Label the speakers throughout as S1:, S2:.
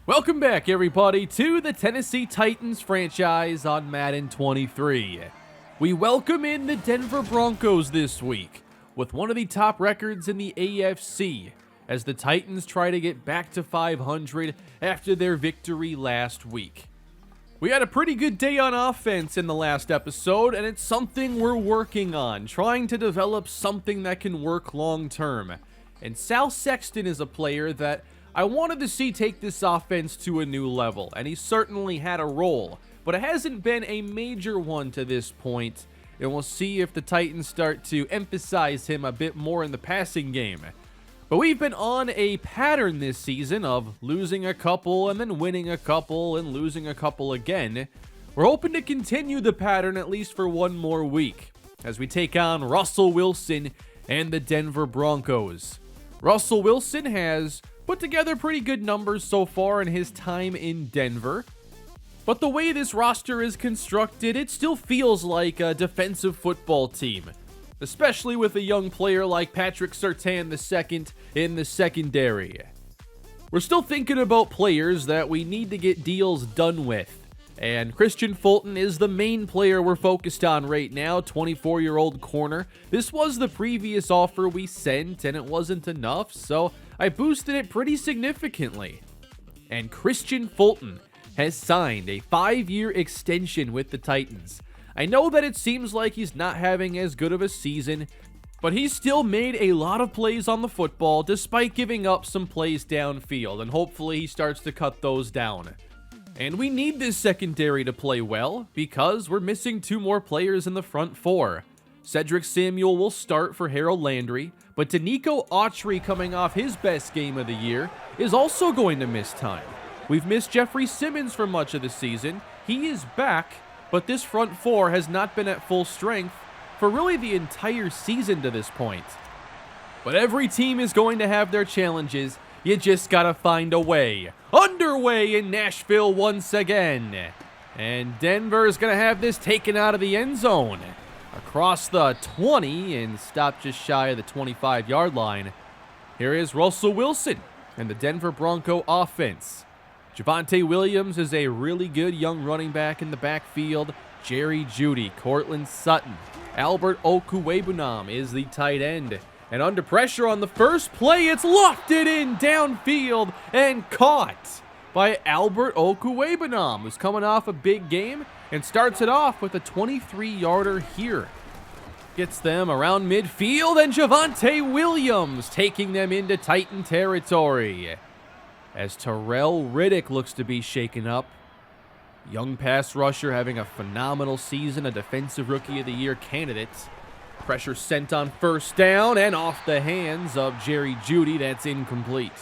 S1: Welcome back, everybody, to the Tennessee Titans franchise on Madden 23. We welcome in the Denver Broncos this week, with one of the top records in the AFC, as the Titans try to get back to 500 after their victory last week. We had a pretty good day on offense in the last episode, and it's something we're working on, trying to develop something that can work long term. And Sal Sexton is a player that I wanted to see take this offense to a new level, and he certainly had a role, but it hasn't been a major one to this point, and we'll see if the Titans start to emphasize him a bit more in the passing game. But we've been on a pattern this season of losing a couple and then winning a couple and losing a couple again. We're hoping to continue the pattern at least for one more week as we take on Russell Wilson and the Denver Broncos. Russell Wilson has put together pretty good numbers so far in his time in Denver, but the way this roster is constructed, it still feels like a defensive football team, especially with a young player like Patrick Surtain II in the secondary. We're still thinking about players that we need to get deals done with, and Christian Fulton is the main player we're focused on right now, 24-year-old corner. This was the previous offer we sent, and it wasn't enough, so I boosted it pretty significantly. And Christian Fulton has signed a 5-year extension with the Titans. I know that it seems like he's not having as good of a season, but he's still made a lot of plays on the football despite giving up some plays downfield, and hopefully he starts to cut those down. And we need this secondary to play well because we're missing 2 more players in the front 4. Cedric Samuel will start for Harold Landry, but Danico Autry, coming off his best game of the year, is also going to miss time. We've missed Jeffrey Simmons for much of the season. He is back, but this front 4 has not been at full strength for really the entire season to this point. But every team is going to have their challenges. You just gotta find a way. Underway in Nashville once again. And Denver is gonna have this taken out of the end zone. Across the 20 and stopped just shy of the 25-yard line. Here is Russell Wilson and the Denver Bronco offense. Javonte Williams is a really good young running back in the backfield. Jerry Jeudy, Cortland Sutton, Albert Okwuegbunam is the tight end. And under pressure on the first play, it's lofted in downfield and caught by Albert Okwuegbunam, who's coming off a big game and starts it off with a 23-yarder here. Gets them around midfield, and Javonte Williams taking them into Titan territory as Terrell Riddick looks to be shaken up. Young pass rusher having a phenomenal season, a Defensive Rookie of the Year candidate. Pressure sent on first down and off the hands of Jerry Jeudy. That's incomplete.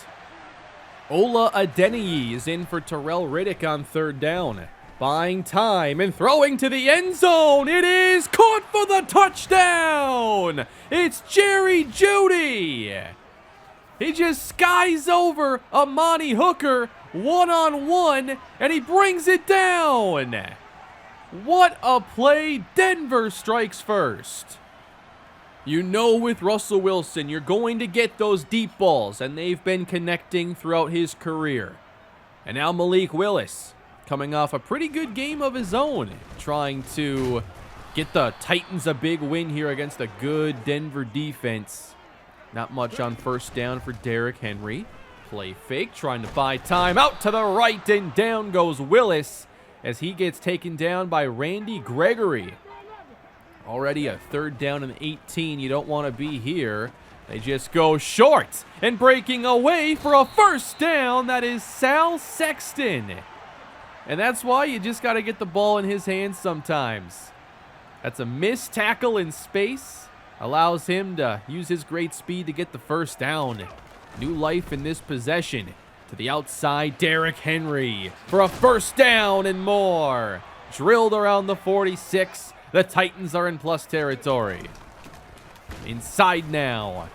S1: Ola Adeniyi is in for Terrell Riddick on third down. Buying time and throwing to the end zone. It is caught for the touchdown. It's Jerry Jeudy. He just skies over Amani Hooker one-on-one, and he brings it down. What a play. Denver strikes first. You know, with Russell Wilson, you're going to get those deep balls, and they've been connecting throughout his career. And now Malik Willis, coming off a pretty good game of his own, trying to get the Titans a big win here against a good Denver defense. Not much on first down for Derrick Henry. Play fake, trying to buy time. Out to the right, and down goes Willis as he gets taken down by Randy Gregory. Already a third down and 18. You don't want to be here. They just go short, and breaking away for a first down, that is Sal Sexton. And that's why you just got to get the ball in his hands sometimes. That's a missed tackle in space. Allows him to use his great speed to get the first down. New life in this possession. To the outside, Derrick Henry for a first down and more. Drilled around the 46. The Titans are in plus territory. Inside now.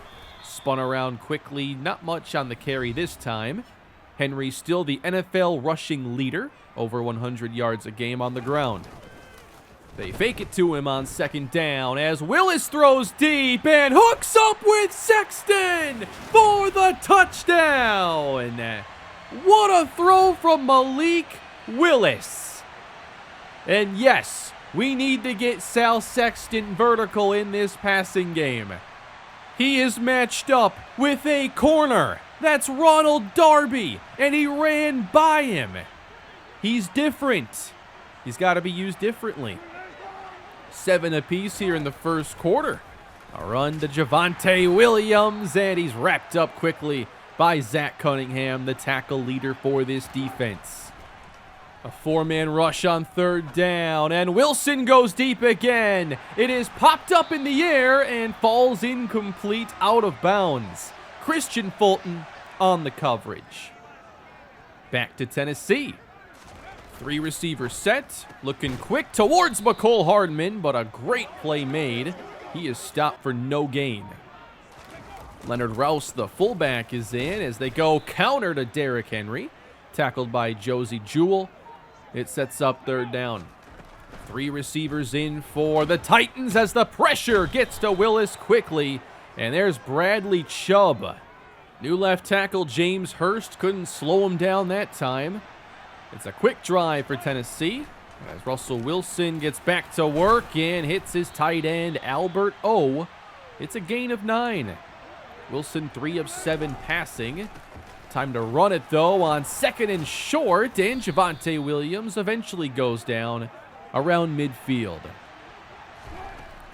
S1: Spun around quickly. Not much on the carry this time. Henry still the NFL rushing leader. Over 100 yards a game on the ground. They fake it to him on second down as Willis throws deep and hooks up with Sexton for the touchdown. What a throw from Malik Willis. And yes, we need to get Sal Sexton vertical in this passing game. He is matched up with a corner. That's Ronald Darby, and he ran by him. He's different. He's got to be used differently. 7 apiece here in the first quarter. A run to Javonte Williams, and he's wrapped up quickly by Zach Cunningham, the tackle leader for this defense. A 4-man rush on 3rd down, and Wilson goes deep again. It is popped up in the air and falls incomplete, out of bounds. Christian Fulton on the coverage. Back to Tennessee. 3 receivers set, looking quick towards McCole Hardman, but a great play made. He is stopped for no gain. Leonard Rouse, the fullback, is in as they go counter to Derrick Henry. Tackled by Josie Jewell. It sets up 3rd down. 3 receivers in for the Titans as the pressure gets to Willis quickly. And there's Bradley Chubb. New left tackle James Hurst couldn't slow him down that time. It's a quick drive for Tennessee as Russell Wilson gets back to work and hits his tight end Albert O. It's a gain of 9. Wilson 3 of 7 passing. Time to run it though on 2nd and short, and Javonte Williams eventually goes down around midfield.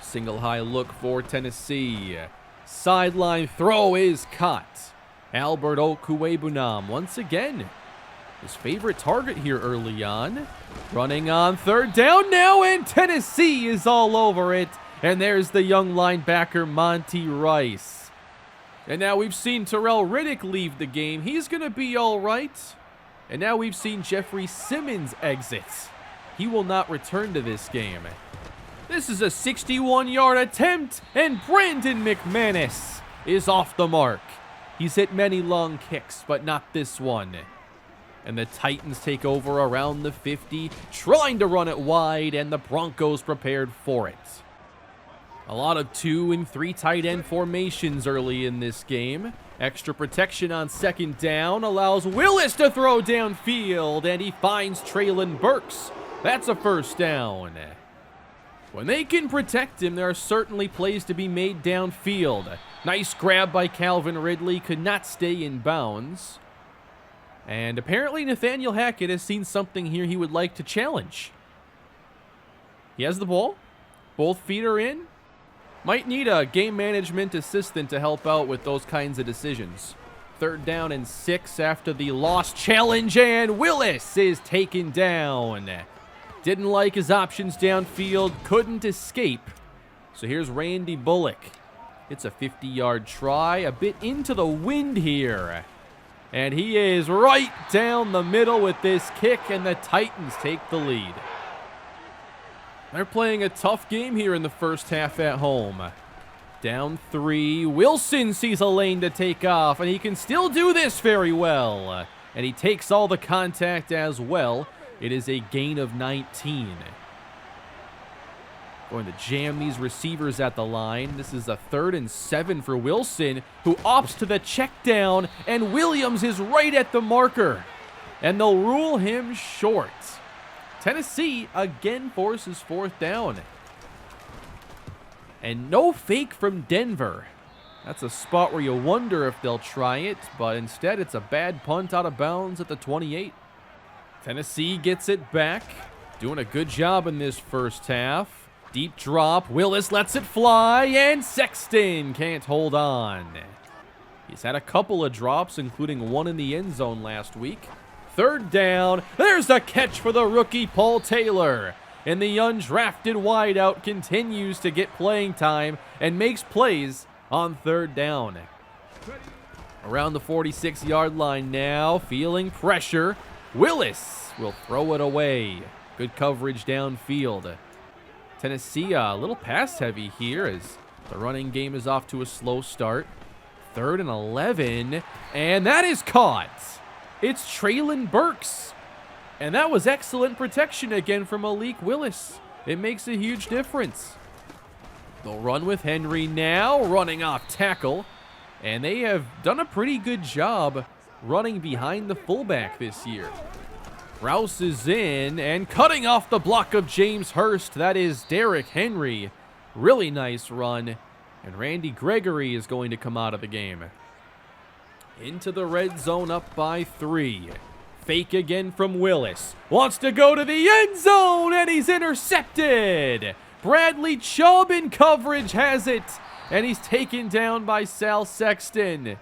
S1: Single high look for Tennessee. Sideline throw is caught. Albert Okwuegbunam once again. His favorite target here early on. Running on 3rd down now, and Tennessee is all over it. And there's the young linebacker Monty Rice. And now we've seen Terrell Riddick leave the game. He's going to be all right. And now we've seen Jeffrey Simmons exit. He will not return to this game. This is a 61-yard attempt, and Brandon McManus is off the mark. He's hit many long kicks, but not this one. And the Titans take over around the 50, trying to run it wide, and the Broncos prepared for it. A lot of 2 and 3 tight end formations early in this game. Extra protection on 2nd down allows Willis to throw downfield, and he finds Treylon Burks. That's a 1st down. When they can protect him, there are certainly plays to be made downfield. Nice grab by Calvin Ridley, could not stay in bounds. And apparently Nathaniel Hackett has seen something here he would like to challenge. He has the ball. Both feet are in. Might need a game management assistant to help out with those kinds of decisions. 3rd down and 6 after the lost challenge, and Willis is taken down. Didn't like his options downfield, couldn't escape. So here's Randy Bullock. It's a 50-yard try, a bit into the wind here. And he is right down the middle with this kick, and the Titans take the lead. They're playing a tough game here in the first half at home. Down 3. Wilson sees a lane to take off, and he can still do this very well. And he takes all the contact as well. It is a gain of 19. Going to jam these receivers at the line. This is a 3rd and 7 for Wilson, who opts to the check down, and Williams is right at the marker. And they'll rule him short. Tennessee again forces 4th down. And no fake from Denver. That's a spot where you wonder if they'll try it, but instead it's a bad punt out of bounds at the 28. Tennessee gets it back. Doing a good job in this first half. Deep drop. Willis lets it fly, and Sexton can't hold on. He's had a couple of drops, including one in the end zone last week. 3rd down. There's the catch for the rookie Paul Taylor. And the undrafted wideout continues to get playing time and makes plays on 3rd down. Around the 46-yard line now, feeling pressure. Willis will throw it away. Good coverage downfield. Tennessee a little pass heavy here as the running game is off to a slow start. 3rd and 11, and that is caught. It's Treylon Burks. And that was excellent protection again from Malik Willis. It makes a huge difference. They'll run with Henry now, running off tackle. And they have done a pretty good job running behind the fullback this year. Rouse is in and cutting off the block of James Hurst. That is Derrick Henry. Really nice run. And Randy Gregory is going to come out of the game. Into the red zone, up by 3. Fake again from Willis. Wants to go to the end zone, and he's intercepted. Bradley Chubb in coverage has it, and he's taken down by Sal Sexton.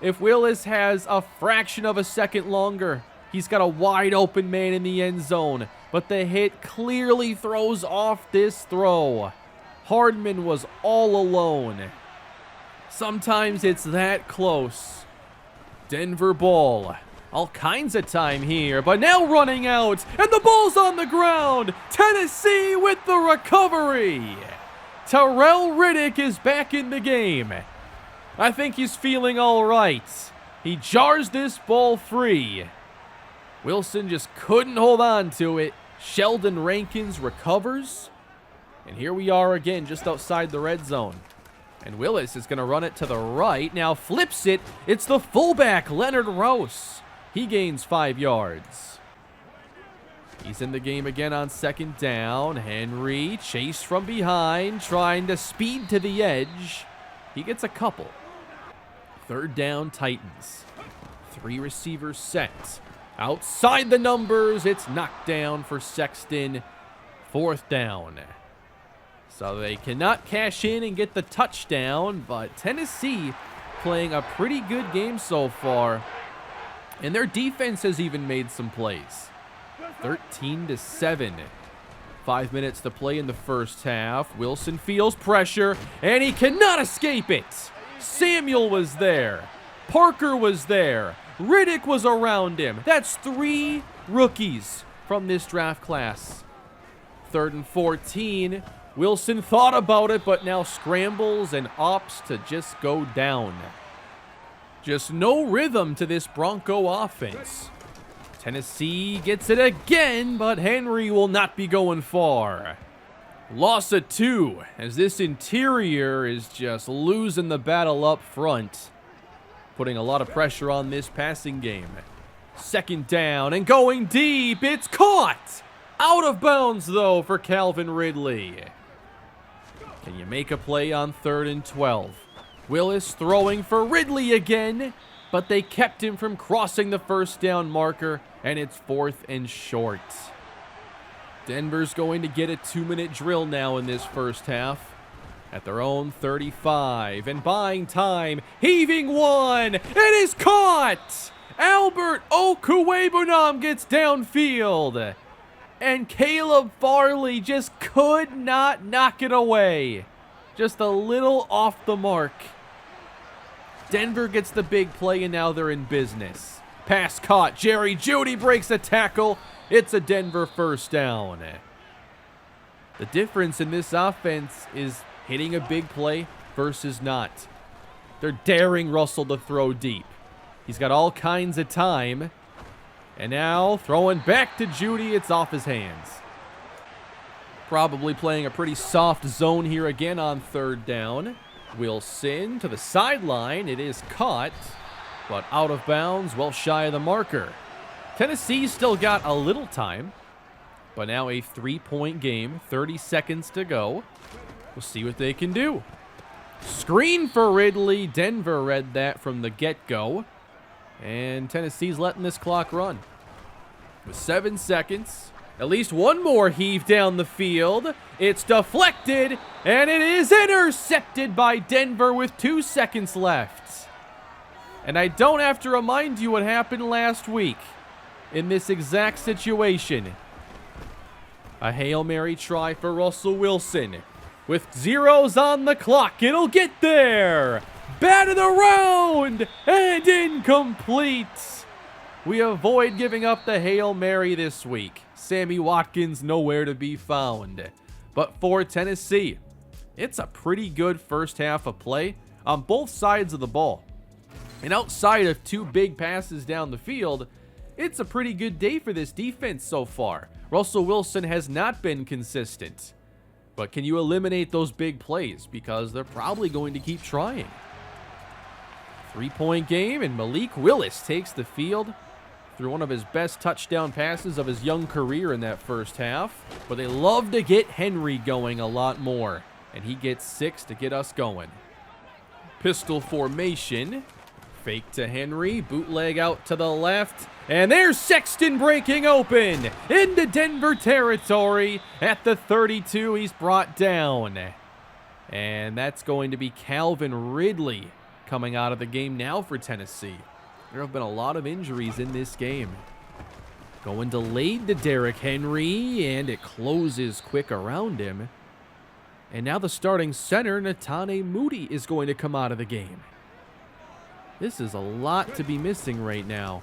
S1: If Willis has a fraction of a second longer, he's got a wide open man in the end zone, but the hit clearly throws off this throw. Hardman was all alone. Sometimes it's that close. Denver ball. All kinds of time here, but now running out, and the ball's on the ground. Tennessee with the recovery. Terrell Riddick is back in the game. I think he's feeling all right. He jars this ball free. Wilson just couldn't hold on to it. Sheldon Rankins recovers. And here we are again, just outside the red zone. And Willis is going to run it to the right. Now flips it. It's the fullback, Leonard Rouse. He gains 5 yards. He's in the game again on second down. Henry chased from behind, trying to speed to the edge. He gets a couple. Third down, Titans. 3 receivers set. Outside the numbers, it's knocked down for Sexton. 4th down. So they cannot cash in and get the touchdown, but Tennessee playing a pretty good game so far. And their defense has even made some plays. 13-7. 5 minutes to play in the first half. Wilson feels pressure, and he cannot escape it. Samuel was there. Parker was there. Riddick was around him. That's 3 rookies from this draft class. 3rd and 14. Wilson thought about it, but now scrambles and opts to just go down. Just no rhythm to this Bronco offense. Tennessee gets it again, but Henry will not be going far. Loss of 2, as this interior is just losing the battle up front. Putting a lot of pressure on this passing game. 2nd down and going deep. It's caught! Out of bounds, though, for Calvin Ridley. Can you make a play on 3rd and 12? Willis throwing for Ridley again, but they kept him from crossing the 1st down marker, and it's 4th and short. Denver's going to get a 2-minute drill now in this first half. At their own 35, and buying time, heaving one, it is caught! Albert Okwuegbunam gets downfield, and Caleb Farley just could not knock it away. Just a little off the mark. Denver gets the big play, and now they're in business. Pass caught. Jerry Jeudy breaks a tackle. It's a Denver 1st down. The difference in this offense is hitting a big play versus not. They're daring Russell to throw deep. He's got all kinds of time. And now throwing back to Jeudy. It's off his hands. Probably playing a pretty soft zone here again on 3rd down. Wilson to the sideline. It is caught, but out of bounds, well shy of the marker. Tennessee still got a little time, but now a 3-point game. 30 seconds to go. We'll see what they can do. Screen for Ridley. Denver read that from the get-go. And Tennessee's letting this clock run. With 7 seconds, at least one more heave down the field. It's deflected, and it is intercepted by Denver with 2 seconds left. And I don't have to remind you what happened last week in this exact situation. A Hail Mary try for Russell Wilson. With zeros on the clock, it'll get there. Batted around and incomplete. We avoid giving up the Hail Mary this week. Sammy Watkins nowhere to be found. But for Tennessee, it's a pretty good first half of play on both sides of the ball. And outside of 2 big passes down the field, it's a pretty good day for this defense so far. Russell Wilson has not been consistent. But can you eliminate those big plays? Because they're probably going to keep trying. 3-point game, and Malik Willis takes the field through one of his best touchdown passes of his young career in that first half. But they love to get Henry going a lot more, and he gets 6 to get us going. Pistol formation. Fake to Henry, bootleg out to the left, and there's Sexton breaking open into Denver territory at the 32. He's brought down, and that's going to be Calvin Ridley coming out of the game now for Tennessee. There have been a lot of injuries in this game. Going delayed to Derrick Henry, and it closes quick around him. And now the starting center, Netane Moody, is going to come out of the game. This is a lot to be missing right now.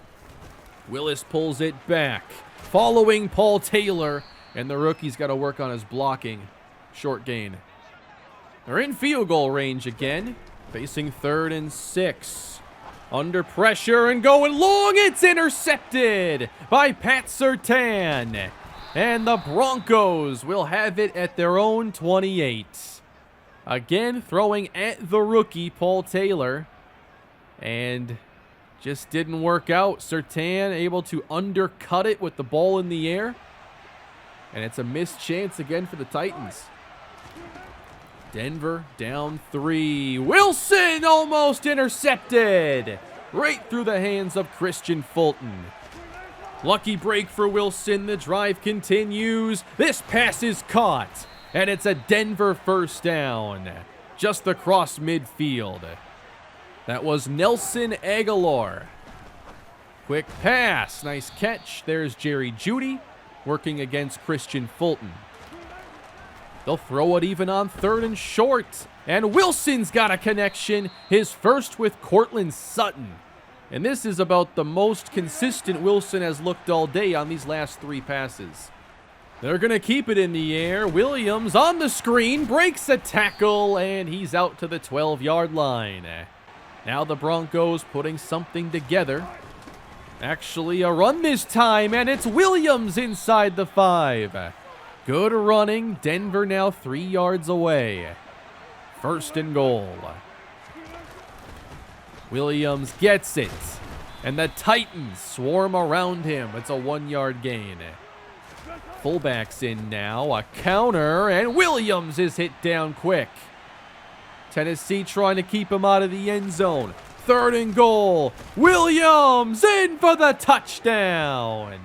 S1: Willis pulls it back, following Paul Taylor, and the rookie's got to work on his blocking. Short gain. They're in field goal range again, facing 3rd and 6. Under pressure and going long, it's intercepted by Pat Surtain. And the Broncos will have it at their own 28. Again, throwing at the rookie, Paul Taylor. And just didn't work out. Surtain able to undercut it with the ball in the air. And it's a missed chance again for the Titans. Denver down 3. Wilson almost intercepted. Right through the hands of Christian Fulton. Lucky break for Wilson. The drive continues. This pass is caught. And it's a Denver first down. Just across midfield. That was Nelson Aguilar. Quick pass. Nice catch. There's Jerry Jeudy working against Christian Fulton. They'll throw it even on 3rd and short. And Wilson's got a connection. His first with Cortland Sutton. And this is about the most consistent Wilson has looked all day on these last 3 passes. They're going to keep it in the air. Williams on the screen, breaks a tackle, and he's out to the 12-yard line. Now the Broncos putting something together. Actually, a run this time, and it's Williams inside the 5. Good running. Denver now 3 yards away. 1st and goal. Williams gets it, and the Titans swarm around him. It's a 1-yard gain. Fullback's in now, a counter, and Williams is hit down quick. Tennessee trying to keep him out of the end zone. 3rd and goal. Williams in for the touchdown.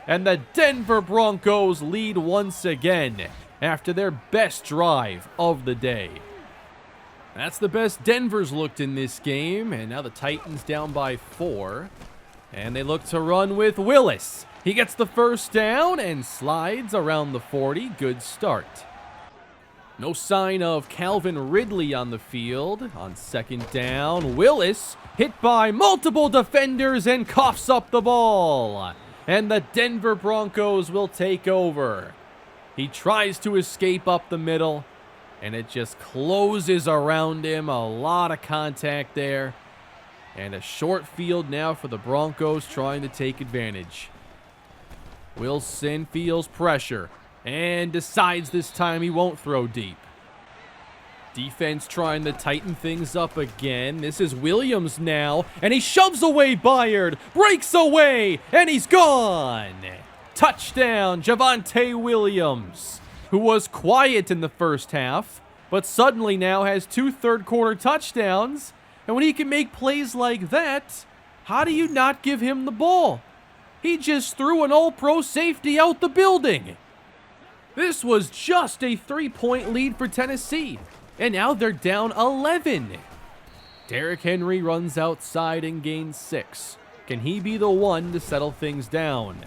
S1: And the Denver Broncos lead once again after their best drive of the day. That's the best Denver's looked in this game, and now the Titans down by 4. And they look to run with Willis. He gets the first down and slides around the 40. Good start. No sign of Calvin Ridley on the field. On 2nd down, Willis hit by multiple defenders and coughs up the ball. And the Denver Broncos will take over. He tries to escape up the middle, and it just closes around him. A lot of contact there. And a short field now for the Broncos trying to take advantage. Wilson feels pressure and decides this time he won't throw deep. Defense trying to tighten things up again. This is Williams now, and he shoves away Byard, breaks away, and he's gone. Touchdown, Javonte Williams, who was quiet in the first half, but suddenly now has 2 third-quarter touchdowns. And when he can make plays like that, how do you not give him the ball? He just threw an all-pro safety out the building. This was just a 3-point lead for Tennessee, and now they're down 11. Derrick Henry runs outside and gains 6. Can he be the one to settle things down?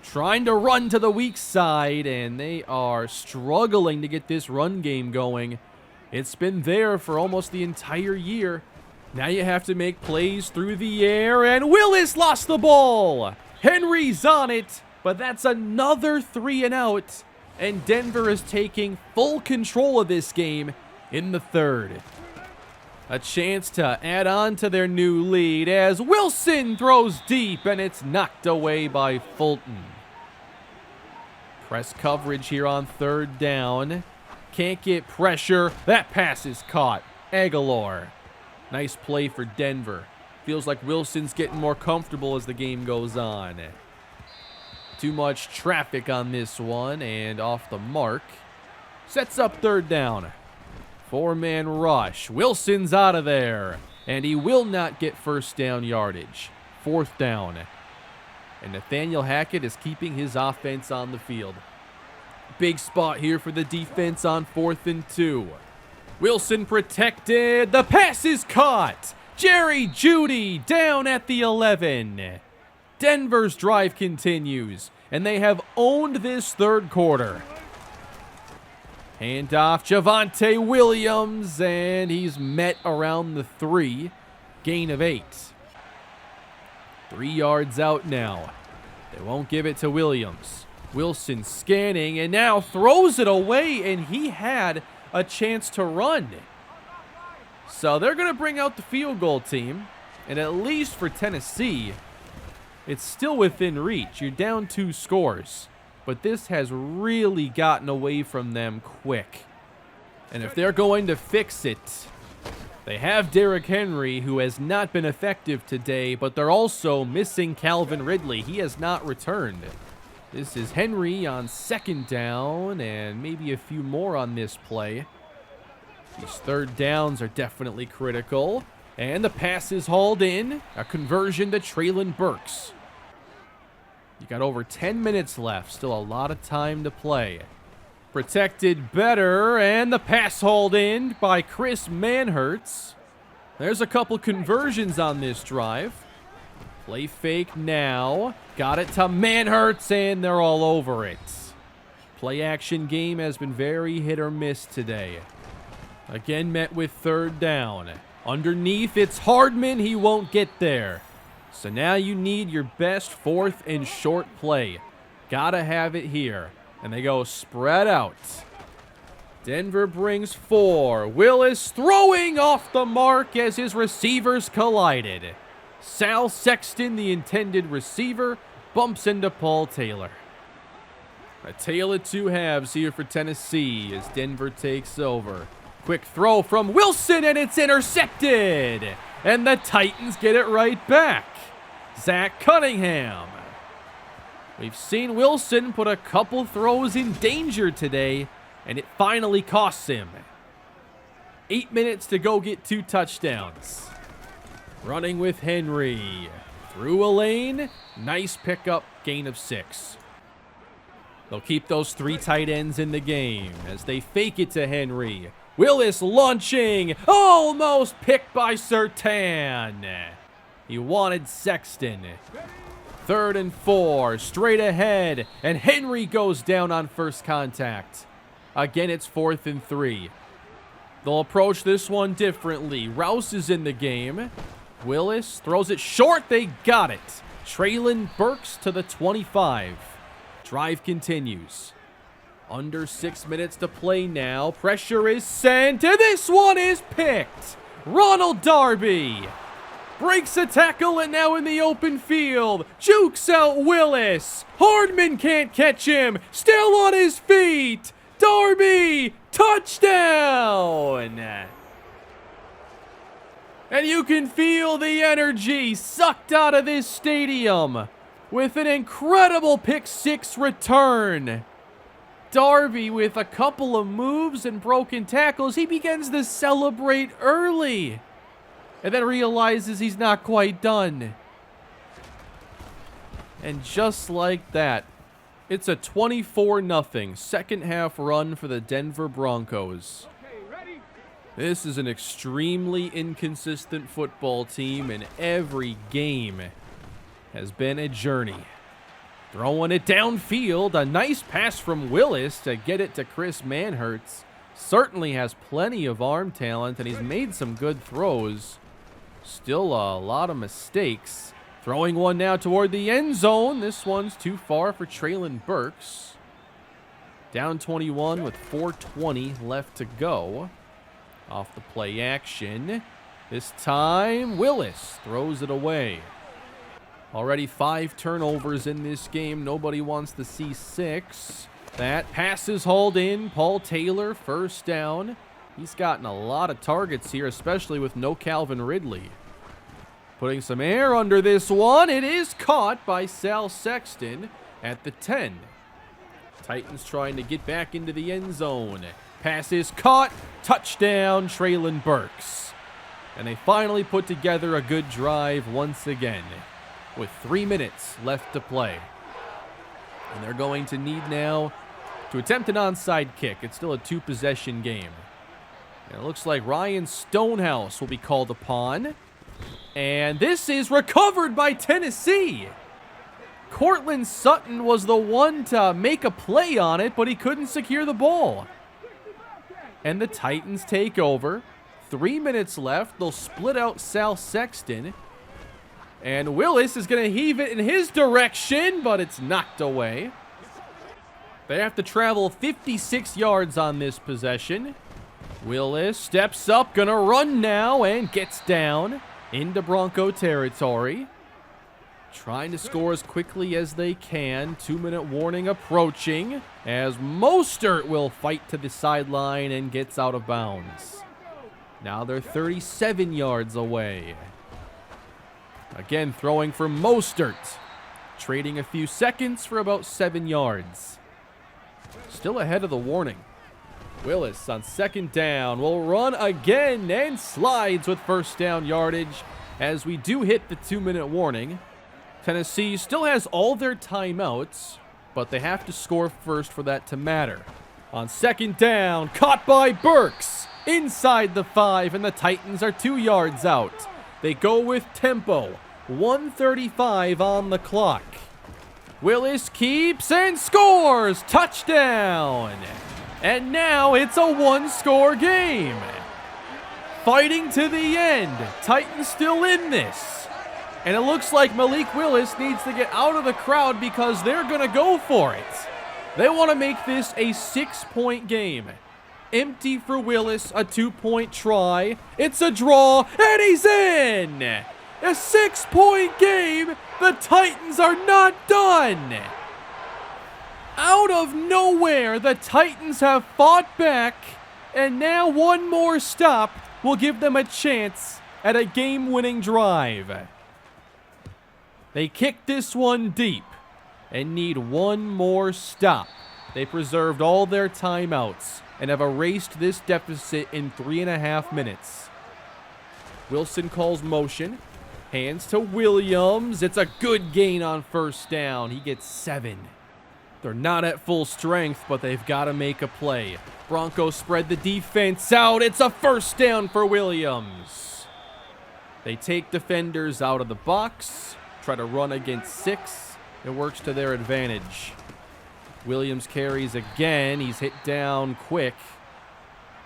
S1: Trying to run to the weak side, and they are struggling to get this run game going. It's been there for almost the entire year. Now you have to make plays through the air, and Willis lost the ball. Henry's on it, but that's another 3 and out. And Denver is taking full control of this game in the 3rd. A chance to add on to their new lead as Wilson throws deep, and it's knocked away by Fulton. Press coverage here on 3rd down. Can't get pressure. That pass is caught. Aguilar. Nice play for Denver. Feels like Wilson's getting more comfortable as the game goes on. Too much traffic on this one, and off the mark. Sets up third down. 4-man rush. Wilson's out of there, and he will not get first down yardage. Fourth down. And Nathaniel Hackett is keeping his offense on the field. Big spot here for the defense on 4th and 2. Wilson protected. The pass is caught. Jerry Jeudy down at the 11. Denver's drive continues, and they have owned this third quarter. Handoff, Javonte Williams, and he's met around the 3. Gain of 8. 3 yards out now. They won't give it to Williams. Wilson scanning, and now throws it away, and he had a chance to run. So they're going to bring out the field goal team, and at least for Tennessee, it's still within reach. You're down 2 scores, but this has really gotten away from them quick. And if they're going to fix it, they have Derrick Henry, who has not been effective today, but they're also missing Calvin Ridley. He has not returned. This is Henry on 2nd down, and maybe a few more on this play. These third downs are definitely critical. And the pass is hauled in. A conversion to Treylon Burks. You got over 10 minutes left. Still a lot of time to play. Protected better, and the pass hauled in by Chris Manhertz. There's a couple conversions on this drive. Play fake now. Got it to Manhertz, and they're all over it. Play action game has been very hit or miss today. Again met with third down. Underneath, it's Hardman. He won't get there. So now you need your best 4th and short play. Gotta have it here. And they go spread out. Denver brings 4. Willis throwing off the mark as his receivers collided. Sal Sexton, the intended receiver, bumps into Paul Taylor. A tale of 2 halves here for Tennessee as Denver takes over. Quick throw from Wilson, and it's intercepted. And the Titans get it right back. Zach Cunningham. We've seen Wilson put a couple throws in danger today, and it finally costs him. 8 minutes to go get 2 touchdowns. Running with Henry. Through a lane. Nice pickup. Gain of 6. They'll keep those 3 tight ends in the game as they fake it to Henry. Willis launching. Almost picked by Surtain. He wanted Sexton. 3rd and 4. Straight ahead. And Henry goes down on first contact. Again, it's 4th and 3. They'll approach this one differently. Rouse is in the game. Willis throws it short. They got it. Treylon Burks to the 25. Drive continues. Under 6 minutes to play now. Pressure is sent, and this one is picked. Ronald Darby breaks a tackle, and now in the open field. Jukes out Willis. Hardman can't catch him. Still on his feet. Darby, touchdown! And you can feel the energy sucked out of this stadium with an incredible pick 6 return. Darby, with a couple of moves and broken tackles, he begins to celebrate early and then realizes he's not quite done. And just like that, it's a 24-0 second half run for the Denver Broncos. This is an extremely inconsistent football team, and every game has been a journey. Throwing it downfield, a nice pass from Willis to get it to Chris Manhertz. Certainly has plenty of arm talent, and he's made some good throws. Still a lot of mistakes. Throwing one now toward the end zone. This one's too far for Treylon Burks. Down 21 with 4:20 left to go. Off the play action. This time, Willis throws it away. Already 5 turnovers in this game. Nobody wants to see 6. That pass is hauled in. Paul Taylor, first down. He's gotten a lot of targets here, especially with no Calvin Ridley. Putting some air under this one. It is caught by Sal Sexton at the 10. Titans trying to get back into the end zone. Pass is caught. Touchdown, Treylon Burks. And they finally put together a good drive once again with 3 minutes left to play. And they're going to need now to attempt an onside kick. It's still a 2-possession game. And it looks like Ryan Stonehouse will be called upon. And this is recovered by Tennessee. Cortland Sutton was the one to make a play on it, but he couldn't secure the ball. And the Titans take over. 3 minutes left. They'll split out Sal Sexton. And Willis is going to heave it in his direction, but it's knocked away. They have to travel 56 yards on this possession. Willis steps up, going to run now, and gets down into Bronco territory. Trying to score as quickly as they can. 2-minute warning approaching as Mostert will fight to the sideline and gets out of bounds. Now they're 37 yards away. Again, throwing for Mostert. Trading a few seconds for about 7 yards. Still ahead of the warning. Willis on second down will run again and slides with first down yardage as we do hit the 2-minute warning. Tennessee still has all their timeouts, but they have to score first for that to matter. On second down, caught by Burks inside the 5, and the Titans are 2 yards out. They go with tempo. 1:35 on the clock. Willis keeps and scores. Touchdown. And now it's a one-score game. Fighting to the end. Titans still in this. And it looks like Malik Willis needs to get out of the crowd because they're going to go for it. They want to make this a 6-point game. Empty for Willis, a 2-point try. It's a draw, and he's in. A 6-point game. The Titans are not done. Out of nowhere, the Titans have fought back, and now one more stop will give them a chance at a game-winning drive. They kick this one deep and need one more stop. They preserved all their timeouts and have erased this deficit in 3.5 minutes. Wilson calls motion. Hands to Williams. It's a good gain on first down. He gets 7. They're not at full strength, but they've got to make a play. Broncos spread the defense out. It's a first down for Williams. They take defenders out of the box, try to run against 6. It works to their advantage. Williams carries again. He's hit down quick.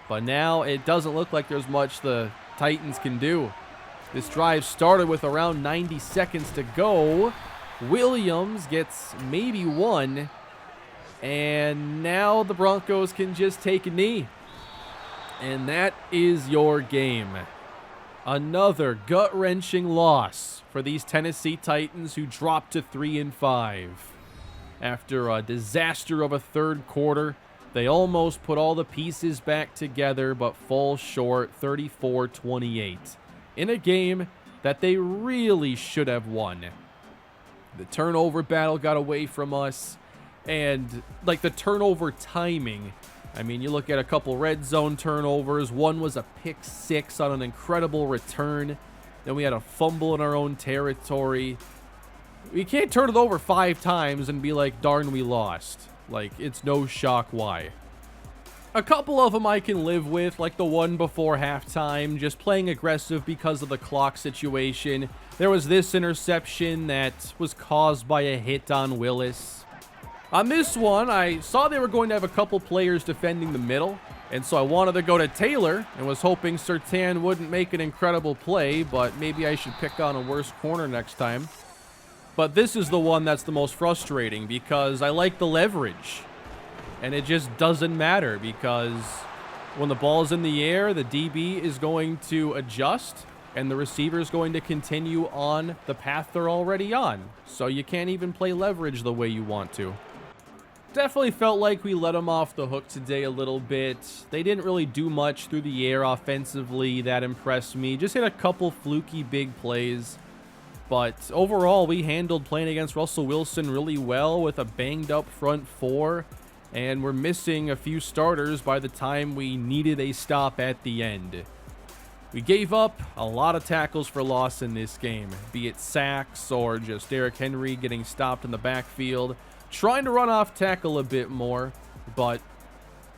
S1: But now it doesn't look like there's much the Titans can do. This drive started with around 90 seconds to go. Williams gets maybe 1. And now the Broncos can just take a knee. And that is your game. Another gut-wrenching loss for these Tennessee Titans who dropped to 3-5. After a disaster of a third quarter, they almost put all the pieces back together but fall short 34-28 in a game that they really should have won. The turnover battle got away from us, and like the turnover timing, I mean, you look at a couple red zone turnovers. One was a pick 6 on an incredible return. Then we had a fumble in our own territory. We can't turn it over 5 times and be like, darn, we lost. Like, it's no shock why. A couple of them I can live with, like the one before halftime, just playing aggressive because of the clock situation. There was this interception that was caused by a hit on Willis. On this one, I saw they were going to have a couple players defending the middle, and so I wanted to go to Taylor and was hoping Surtain wouldn't make an incredible play, but maybe I should pick on a worse corner next time. But this is the one that's the most frustrating because I like the leverage. And it just doesn't matter because when the ball's in the air, the DB is going to adjust and the receiver is going to continue on the path they're already on. So you can't even play leverage the way you want to. Definitely felt like we let them off the hook today a little bit. They didn't really do much through the air offensively that impressed me. Just hit a couple fluky big plays. But overall, we handled playing against Russell Wilson really well with a banged up front four. And we're missing a few starters by the time we needed a stop at the end. We gave up a lot of tackles for loss in this game, be it sacks or just Derrick Henry getting stopped in the backfield. Trying to run off tackle a bit more, but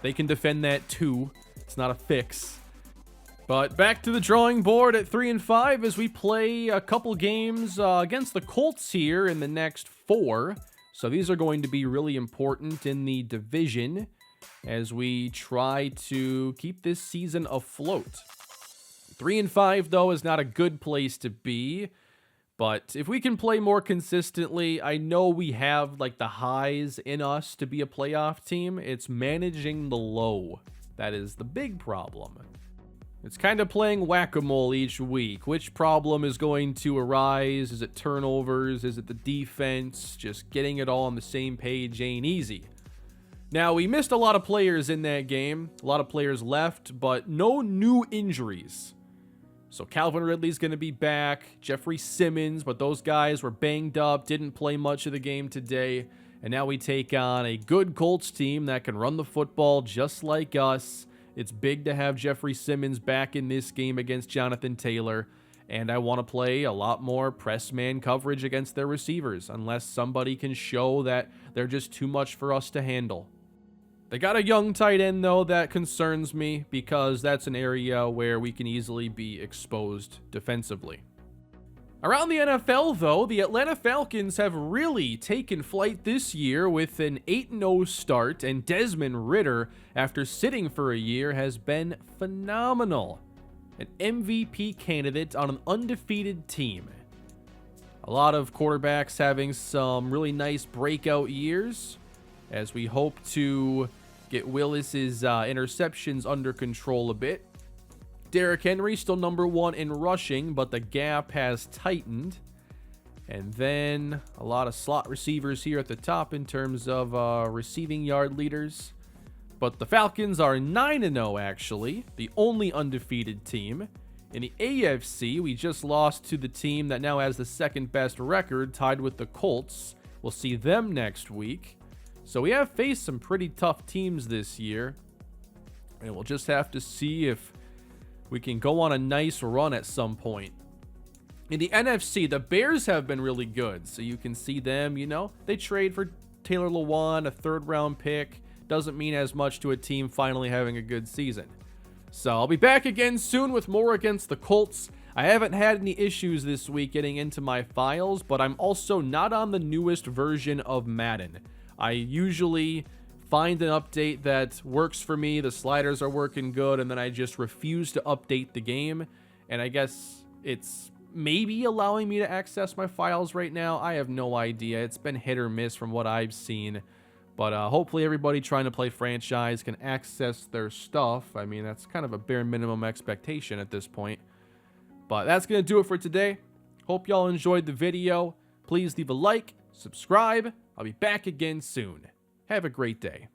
S1: they can defend that too. It's not a fix. But back to the drawing board at 3-5 as we play a couple games against the Colts here in the next 4. So these are going to be really important in the division as we try to keep this season afloat. 3-5 though is not a good place to be. But if we can play more consistently, I know we have like the highs in us to be a playoff team. It's managing the low. That is the big problem. It's kind of playing whack-a-mole each week. Which problem is going to arise? Is it turnovers? Is it the defense? Just getting it all on the same page ain't easy. Now, we missed a lot of players in that game. A lot of players left, but no new injuries. So Calvin Ridley's going to be back, Jeffrey Simmons, but those guys were banged up, didn't play much of the game today. And now we take on a good Colts team that can run the football just like us. It's big to have Jeffrey Simmons back in this game against Jonathan Taylor. And I want to play a lot more press man coverage against their receivers, unless somebody can show that they're just too much for us to handle. They got a young tight end, though, that concerns me because that's an area where we can easily be exposed defensively. Around the NFL, though, the Atlanta Falcons have really taken flight this year with an 8-0 start, and Desmond Ridder, after sitting for a year, has been phenomenal. An MVP candidate on an undefeated team. A lot of quarterbacks having some really nice breakout years, as we hope to get Willis's interceptions under control a bit. Derrick Henry still number 1 in rushing, but the gap has tightened. And then a lot of slot receivers here at the top in terms of receiving yard leaders. But the Falcons are 9-0 actually, the only undefeated team. In the AFC, we just lost to the team that now has the second best record, tied with the Colts. We'll see them next week. So we have faced some pretty tough teams this year, and we'll just have to see if we can go on a nice run at some point. In the NFC, the Bears have been really good, so you can see them, they trade for Taylor Lewan, a 3rd-round pick. Doesn't mean as much to a team finally having a good season. So I'll be back again soon with more against the Colts. I haven't had any issues this week getting into my files, but I'm also not on the newest version of Madden. I usually find an update that works for me, the sliders are working good, and then I just refuse to update the game. And I guess it's maybe allowing me to access my files right now. I have no idea. It's been hit or miss from what I've seen. But hopefully everybody trying to play franchise can access their stuff. I mean, that's kind of a bare minimum expectation at this point. But that's going to do it for today. Hope y'all enjoyed the video. Please leave a like, subscribe. I'll be back again soon. Have a great day.